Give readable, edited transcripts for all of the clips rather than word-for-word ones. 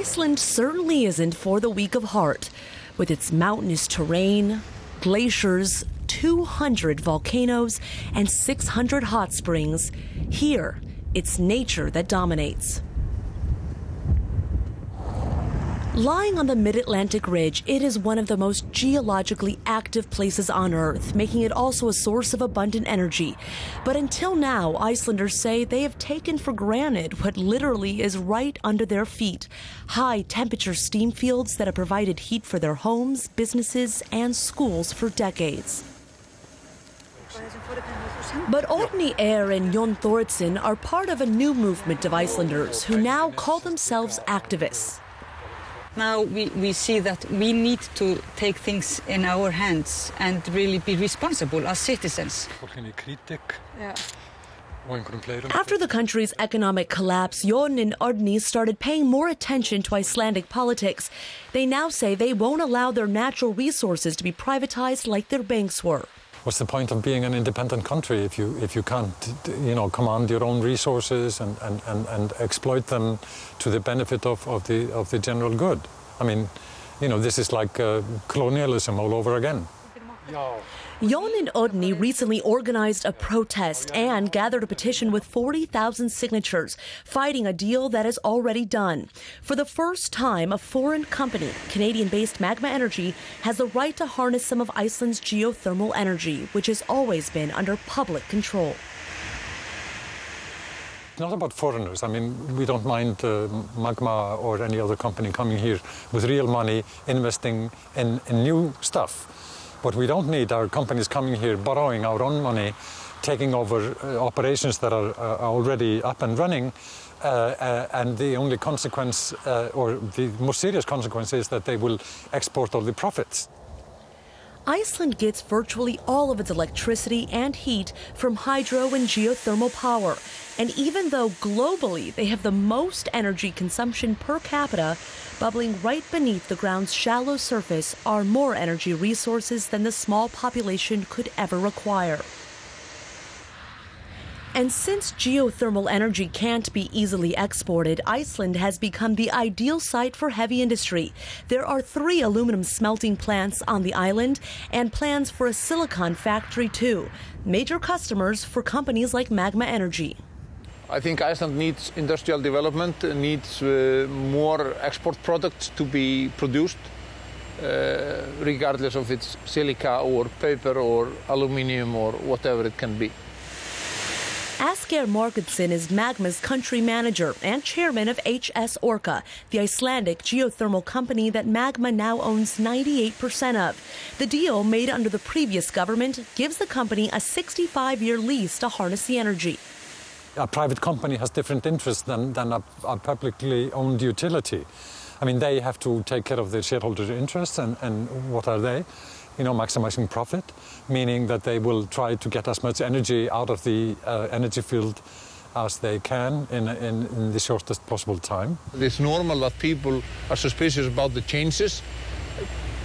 Iceland certainly isn't for the weak of heart. With its mountainous terrain, glaciers, 200 volcanoes, and 600 hot springs, here it's nature that dominates. Lying on the mid-Atlantic ridge, it is one of the most geologically active places on Earth, making it also a source of abundant energy. But until now, Icelanders say they have taken for granted what literally is right under their feet: high-temperature steam fields that have provided heat for their homes, businesses, and schools for decades. But Oddný Eir and Jon Thordarson are part of a new movement of Icelanders who now call themselves activists. Now we see that we need to take things in our hands and really be responsible as citizens. After the country's economic collapse, Jon and Oddný started paying more attention to Icelandic politics. They now say they won't allow their natural resources to be privatized like their banks were. What's the point of being an independent country if you can't, command your own resources and exploit them to the benefit of the general good? I mean, this is like colonialism all over again. Jon and Oddný recently organized a protest and gathered a petition with 40,000 signatures, fighting a deal that is already done. For the first time, a foreign company, Canadian-based Magma Energy, has the right to harness some of Iceland's geothermal energy, which has always been under public control. It's not about foreigners. I mean, we don't mind Magma or any other company coming here with real money, investing in new stuff. What we don't need are companies coming here, borrowing our own money, taking over operations that are already up and running, and the only consequence, or the most serious consequence, is that they will export all the profits. Iceland gets virtually all of its electricity and heat from hydro and geothermal power. And even though globally they have the most energy consumption per capita, bubbling right beneath the ground's shallow surface are more energy resources than the small population could ever require. And since geothermal energy can't be easily exported, Iceland has become the ideal site for heavy industry. There are 3 aluminum smelting plants on the island and plans for a silicon factory too. Major customers for companies like Magma Energy. I think Iceland needs industrial development, needs more export products to be produced, regardless of it's silica or paper or aluminium or whatever it can be. Asgeir Margudson is Magma's country manager and chairman of HS Orka, the Icelandic geothermal company that Magma now owns 98% of. The deal, made under the previous government, gives the company a 65-year lease to harness the energy. A private company has different interests than a publicly owned utility. I mean, they have to take care of their shareholder interests, and what are they? Maximizing profit, meaning that they will try to get as much energy out of the energy field as they can in the shortest possible time. It's normal that people are suspicious about the changes,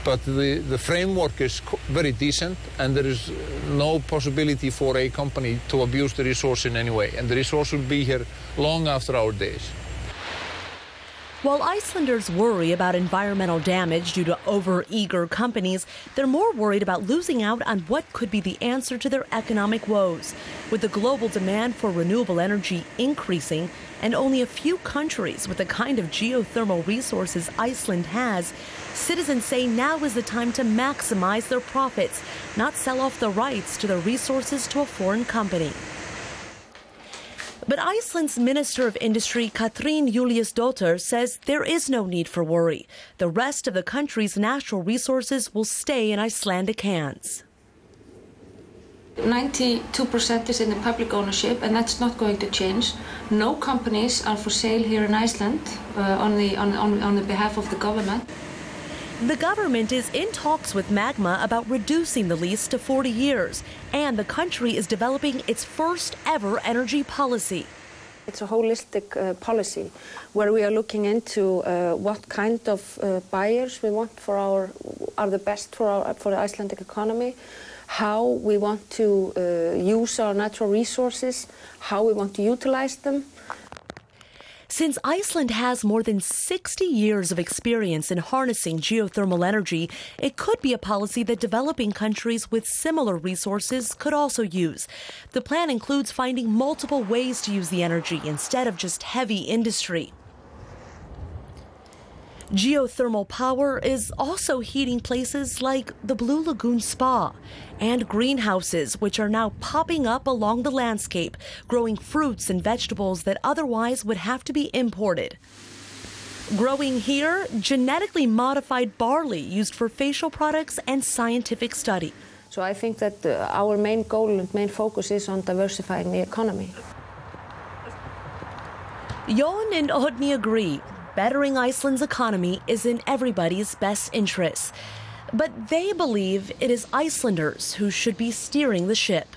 but the framework is very decent, and there is no possibility for a company to abuse the resource in any way, and the resource will be here long after our days. While Icelanders worry about environmental damage due to over-eager companies, they're more worried about losing out on what could be the answer to their economic woes. With the global demand for renewable energy increasing and only a few countries with the kind of geothermal resources Iceland has, citizens say now is the time to maximize their profits, not sell off the rights to their resources to a foreign company. But Iceland's Minister of Industry, Katrín Júlíusdóttir, says there is no need for worry. The rest of the country's natural resources will stay in Icelandic hands. 92% is in the public ownership, and that's not going to change. No companies are for sale here in Iceland on the behalf of the government. The government is in talks with Magma about reducing the lease to 40 years, and the country is developing its first ever energy policy. It's a holistic policy where we are looking into what kind of buyers we want are the best for the Icelandic economy, how we want to use our natural resources, how we want to utilize them. Since Iceland has more than 60 years of experience in harnessing geothermal energy, it could be a policy that developing countries with similar resources could also use. The plan includes finding multiple ways to use the energy instead of just heavy industry. Geothermal power is also heating places like the Blue Lagoon Spa and greenhouses, which are now popping up along the landscape, growing fruits and vegetables that otherwise would have to be imported. Growing here, genetically modified barley used for facial products and scientific study. So I think that our main goal and main focus is on diversifying the economy. Jon and Oddny agree. Bettering Iceland's economy is in everybody's best interests. But they believe it is Icelanders who should be steering the ship.